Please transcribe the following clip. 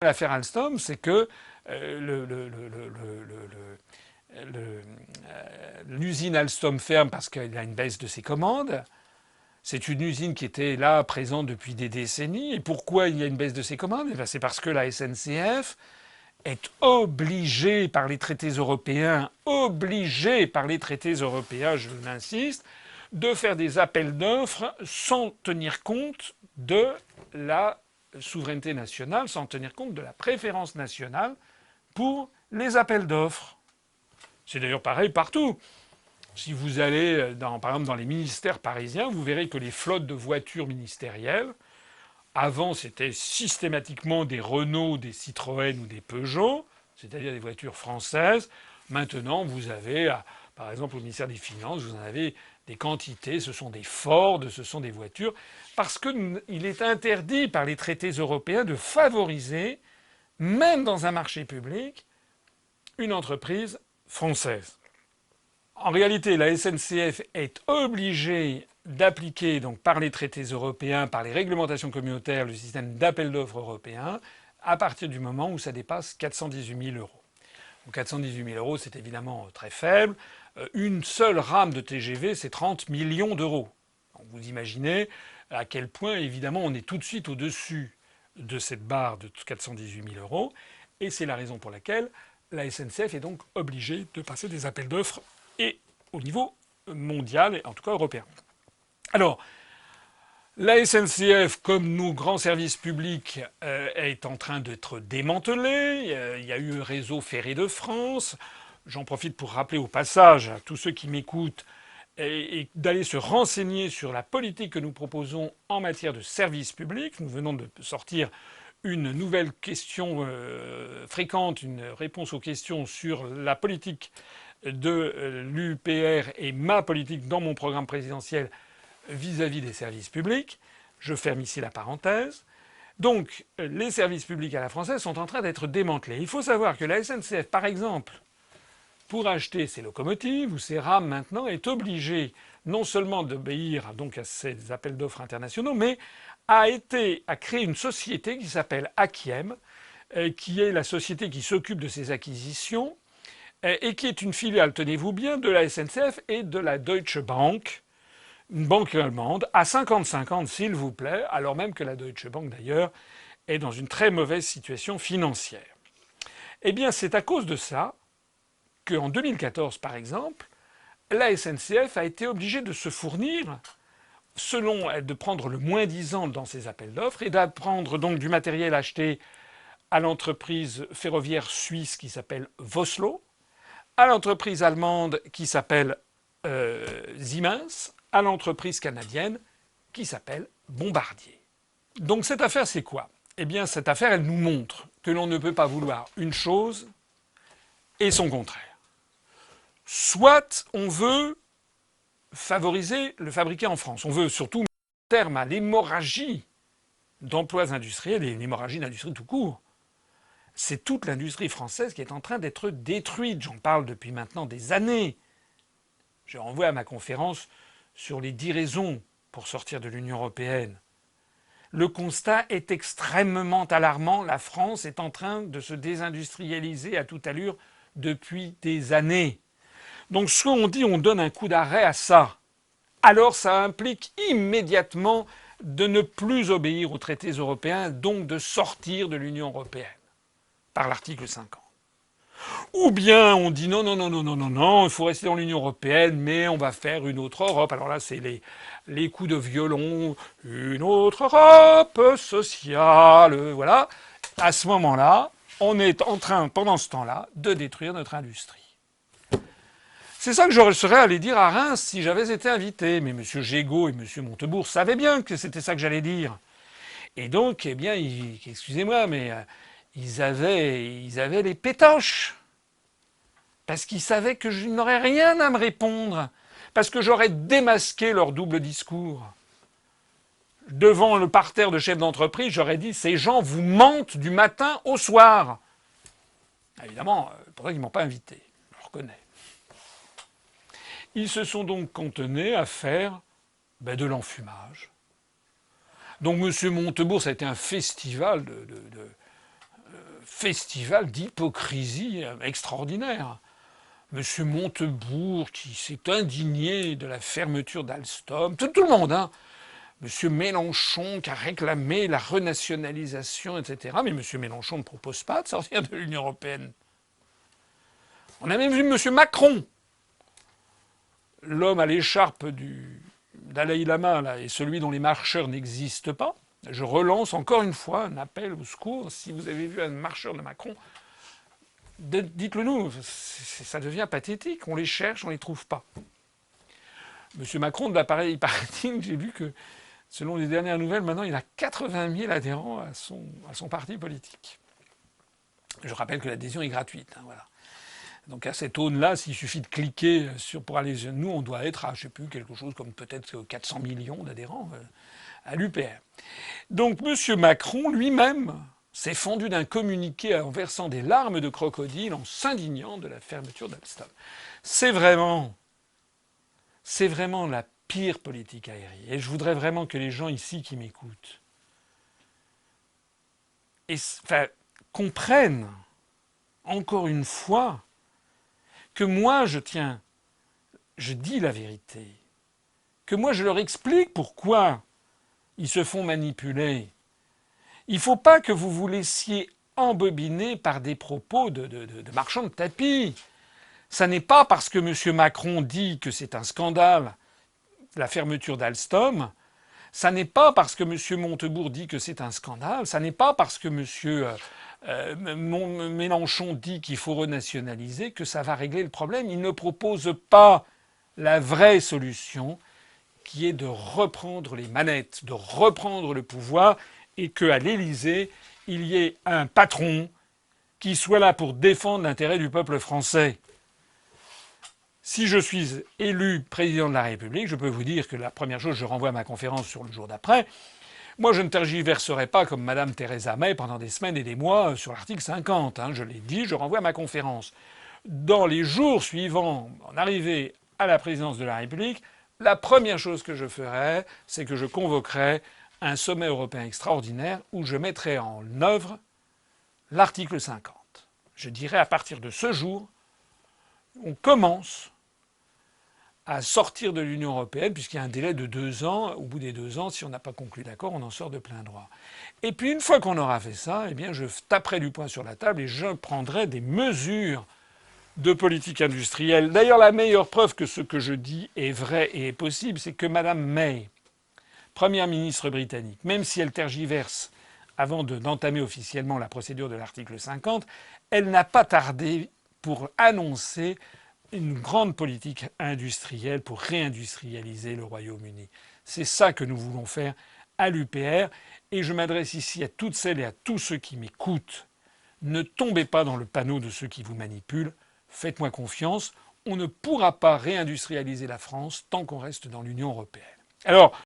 L'affaire Alstom, c'est que l'usine Alstom ferme parce qu'il y a une baisse de ses commandes. C'est une usine qui était là, présente depuis des décennies. Et pourquoi il y a une baisse de ses commandes? C'est parce que la SNCF est obligée par les traités européens, je l'insiste, de faire des appels d'offres sans tenir compte de la souveraineté nationale, sans tenir compte de la préférence nationale pour les appels d'offres. C'est d'ailleurs pareil partout. Si vous allez, par exemple, dans les ministères parisiens, vous verrez que les flottes de voitures ministérielles, avant, c'était systématiquement des Renault, des Citroën ou des Peugeot, c'est-à-dire des voitures françaises. Maintenant, vous avez, par exemple, au ministère des Finances, vous en avez des quantités. Ce sont des Ford, ce sont des voitures. Parce qu'il est interdit par les traités européens de favoriser, même dans un marché public, une entreprise française. En réalité, la SNCF est obligée d'appliquer, donc par les traités européens, par les réglementations communautaires, le système d'appel d'offres européen, à partir du moment où ça dépasse 418 000 euros. Donc 418 000 euros, c'est évidemment très faible. Une seule rame de TGV, c'est 30 millions d'euros. Donc vous imaginez à quel point, évidemment, on est tout de suite au-dessus de cette barre de 418 000 euros. Et c'est la raison pour laquelle la SNCF est donc obligée de passer des appels d'offres et au niveau mondial, et en tout cas européen. Alors, la SNCF, comme nos grands services publics, est en train d'être démantelée. Il y a eu un réseau ferré de France. J'en profite pour rappeler au passage à tous ceux qui m'écoutent et d'aller se renseigner sur la politique que nous proposons en matière de services publics. Nous venons de sortir une nouvelle question fréquente, une réponse aux questions sur la politique de l'UPR et ma politique dans mon programme présidentiel vis-à-vis des services publics. Je ferme ici la parenthèse. Donc, les services publics à la française sont en train d'être démantelés. Il faut savoir que la SNCF, par exemple, pour acheter ses locomotives ou ses rames maintenant, est obligée non seulement d'obéir donc à ces appels d'offres internationaux, mais a créé une société qui s'appelle Akiem, qui est la société qui s'occupe de ces acquisitions et qui est une filiale, tenez-vous bien, de la SNCF et de la Deutsche Bank, une banque allemande, à 50-50 s'il vous plaît, alors même que la Deutsche Bank d'ailleurs est dans une très mauvaise situation financière. Eh bien c'est à cause de ça qu'en 2014 par exemple, la SNCF a été obligée de se fournir, de prendre le moins-disant dans ses appels d'offres et d'apprendre donc du matériel acheté à l'entreprise ferroviaire suisse qui s'appelle Vossloh, à l'entreprise allemande qui s'appelle Siemens, à l'entreprise canadienne qui s'appelle Bombardier. Donc cette affaire, c'est quoi? Eh bien, cette affaire, elle nous montre que l'on ne peut pas vouloir une chose et son contraire. Soit on veut favoriser le fabriqué en France, on veut surtout mettre un terme à l'hémorragie d'emplois industriels et l'hémorragie d'industrie tout court. C'est toute l'industrie française qui est en train d'être détruite. J'en parle depuis maintenant des années. Je renvoie à ma conférence sur les 10 raisons pour sortir de l'Union européenne. Le constat est extrêmement alarmant. La France est en train de se désindustrialiser à toute allure depuis des années. Donc soit on dit on donne un coup d'arrêt à ça, alors ça implique immédiatement de ne plus obéir aux traités européens, donc de sortir de l'Union européenne par l'article 50. Ou bien on dit non, non, non, non, non, non, non, il faut rester dans l'Union européenne, mais on va faire une autre Europe. Alors là, c'est les coups de violon, une autre Europe sociale, voilà. À ce moment-là, on est en train, pendant ce temps-là, de détruire notre industrie. C'est ça que je serais allé dire à Reims si j'avais été invité. Mais M. Gégaud et M. Montebourg savaient bien que c'était ça que j'allais dire. Et donc, eh bien, excusez-moi, mais ils avaient les pétoches. Parce qu'ils savaient que je n'aurais rien à me répondre. Parce que j'aurais démasqué leur double discours. Devant le parterre de chefs d'entreprise, j'aurais dit, ces gens vous mentent du matin au soir. Évidemment, c'est pour ça qu'ils ne m'ont pas invité. Je le reconnais. Ils se sont donc contenus à faire de l'enfumage. Donc M. Montebourg, ça a été un festival festival d'hypocrisie extraordinaire. Monsieur Montebourg qui s'est indigné de la fermeture d'Alstom, tout le monde, hein. Monsieur Mélenchon qui a réclamé la renationalisation, etc. Mais monsieur Mélenchon ne propose pas de sortir de l'Union européenne. On a même vu monsieur Macron, l'homme à l'écharpe du Dalai Lama, là, et celui dont les marcheurs n'existent pas. Je relance encore une fois un appel au secours. Si vous avez vu un marcheur de Macron, dites-le nous. Ça devient pathétique. On les cherche, on les trouve pas. Monsieur Macron, de l'appareil paraît-il, j'ai vu que, selon les dernières nouvelles, maintenant, il a 80 000 adhérents à son parti politique. Je rappelle que l'adhésion est gratuite. Hein, voilà. Donc à cette aune-là, s'il suffit de cliquer pour aller... Nous, on doit être à, je ne sais plus, quelque chose comme peut-être 400 millions d'adhérents à l'UPR. Donc M. Macron lui-même s'est fendu d'un communiqué en versant des larmes de crocodile, en s'indignant de la fermeture d'Alstom. C'est vraiment la pire politique aérienne. Et je voudrais vraiment que les gens ici qui m'écoutent comprennent, encore une fois, que moi je dis la vérité, que moi je leur explique pourquoi ils se font manipuler. Il ne faut pas que vous vous laissiez embobiner par des propos de marchands de tapis. Ça n'est pas parce que M. Macron dit que c'est un scandale, la fermeture d'Alstom, ça n'est pas parce que M. Montebourg dit que c'est un scandale, ça n'est pas parce que M. Mélenchon dit qu'il faut renationaliser que ça va régler le problème. Il ne propose pas la vraie solution, qui est de reprendre les manettes, de reprendre le pouvoir, et qu'à l'Élysée, il y ait un patron qui soit là pour défendre l'intérêt du peuple français. Si je suis élu président de la République, je peux vous dire que la première chose, je renvoie à ma conférence sur le jour d'après. Moi, je ne tergiverserai pas comme Mme Theresa May pendant des semaines et des mois sur l'article 50. Hein, je l'ai dit, je renvoie à ma conférence. Dans les jours suivants, en arrivée à la présidence de la République, la première chose que je ferai, c'est que je convoquerai un sommet européen extraordinaire où je mettrai en œuvre l'article 50. Je dirai à partir de ce jour, on commence à sortir de l'Union européenne, puisqu'il y a un délai de 2 ans. Au bout des 2 ans, si on n'a pas conclu d'accord, on en sort de plein droit. Et puis une fois qu'on aura fait ça, eh bien je taperai du poing sur la table et je prendrai des mesures de politique industrielle. D'ailleurs, la meilleure preuve que ce que je dis est vrai et est possible, c'est que Mme May, première ministre britannique, même si elle tergiverse avant d'entamer officiellement la procédure de l'article 50, elle n'a pas tardé pour annoncer une grande politique industrielle pour réindustrialiser le Royaume-Uni. C'est ça que nous voulons faire à l'UPR. Et je m'adresse ici à toutes celles et à tous ceux qui m'écoutent. Ne tombez pas dans le panneau de ceux qui vous manipulent. Faites-moi confiance. On ne pourra pas réindustrialiser la France tant qu'on reste dans l'Union européenne. Alors,